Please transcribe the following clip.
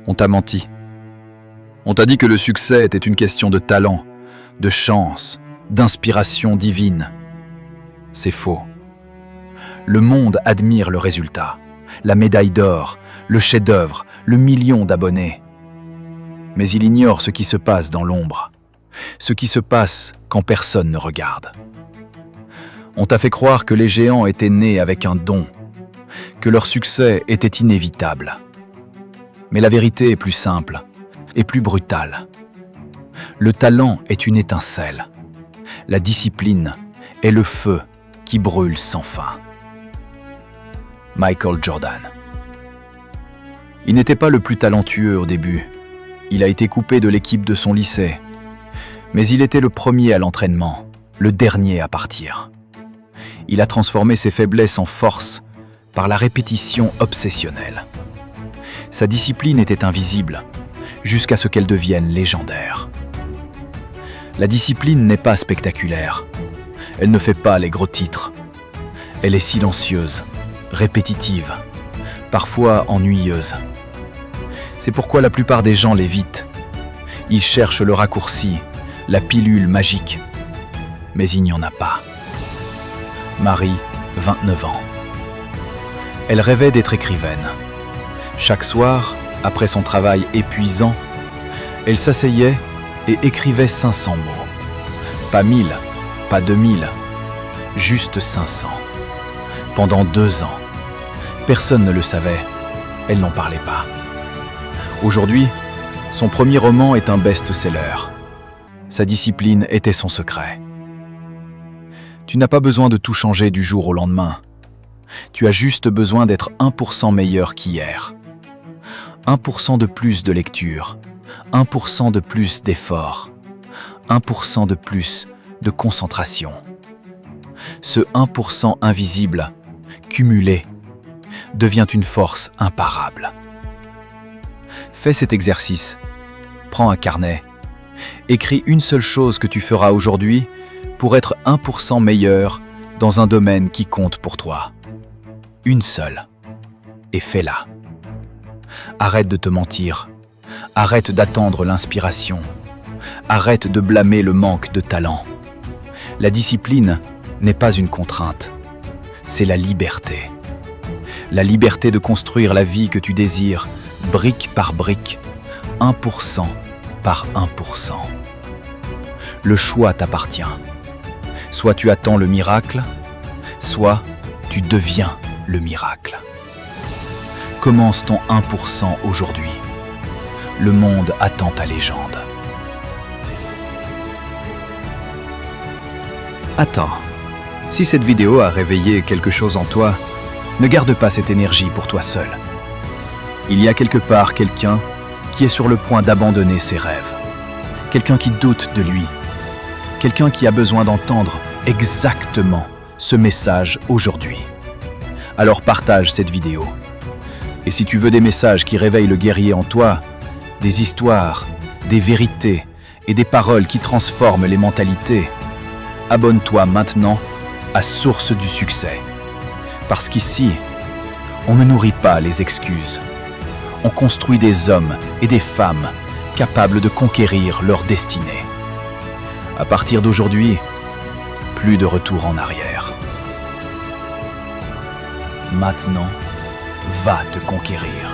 On t'a menti. On t'a dit que le succès était une question de talent, de chance, d'inspiration divine. C'est faux. Le monde admire le résultat, la médaille d'or, le chef-d'œuvre, le million d'abonnés. Mais il ignore ce qui se passe dans l'ombre, ce qui se passe quand personne ne regarde. On t'a fait croire que les géants étaient nés avec un don, que leur succès était inévitable. Mais la vérité est plus simple et plus brutale. Le talent est une étincelle. La discipline est le feu qui brûle sans fin. Michael Jordan. Il n'était pas le plus talentueux au début. Il a été coupé de l'équipe de son lycée. Mais il était le premier à l'entraînement, le dernier à partir. Il a transformé ses faiblesses en force par la répétition obsessionnelle. Sa discipline était invisible, jusqu'à ce qu'elle devienne légendaire. La discipline n'est pas spectaculaire. Elle ne fait pas les gros titres. Elle est silencieuse, répétitive, parfois ennuyeuse. C'est pourquoi la plupart des gens l'évitent. Ils cherchent le raccourci, la pilule magique. Mais il n'y en a pas. Marie, 29 ans. Elle rêvait d'être écrivaine. Chaque soir, après son travail épuisant, elle s'asseyait et écrivait 500 mots. Pas 1000, pas 2000, juste 500. Pendant 2 ans. Personne ne le savait, elle n'en parlait pas. Aujourd'hui, son premier roman est un best-seller. Sa discipline était son secret. Tu n'as pas besoin de tout changer du jour au lendemain. Tu as juste besoin d'être 1% meilleur qu'hier. 1% de plus de lecture, 1% de plus d'effort, 1% de plus de concentration. Ce 1% invisible, cumulé, devient une force imparable. Fais cet exercice. Prends un carnet. Écris une seule chose que tu feras aujourd'hui pour être 1% meilleur dans un domaine qui compte pour toi. Une seule. Et fais-la. Arrête de te mentir. Arrête d'attendre l'inspiration. Arrête de blâmer le manque de talent. La discipline n'est pas une contrainte. C'est la liberté. La liberté de construire la vie que tu désires, brique par brique, 1% par 1%. Le choix t'appartient. Soit tu attends le miracle, soit tu deviens le miracle. Commence ton 1% aujourd'hui. Le monde attend ta légende. Attends, si cette vidéo a réveillé quelque chose en toi, ne garde pas cette énergie pour toi seul. Il y a quelque part quelqu'un qui est sur le point d'abandonner ses rêves. Quelqu'un qui doute de lui. Quelqu'un qui a besoin d'entendre exactement ce message aujourd'hui. Alors partage cette vidéo. Et si tu veux des messages qui réveillent le guerrier en toi, des histoires, des vérités et des paroles qui transforment les mentalités, abonne-toi maintenant à Source du Succès. Parce qu'ici, on ne nourrit pas les excuses. On construit des hommes et des femmes capables de conquérir leur destinée. À partir d'aujourd'hui, plus de retour en arrière. Maintenant, va te conquérir.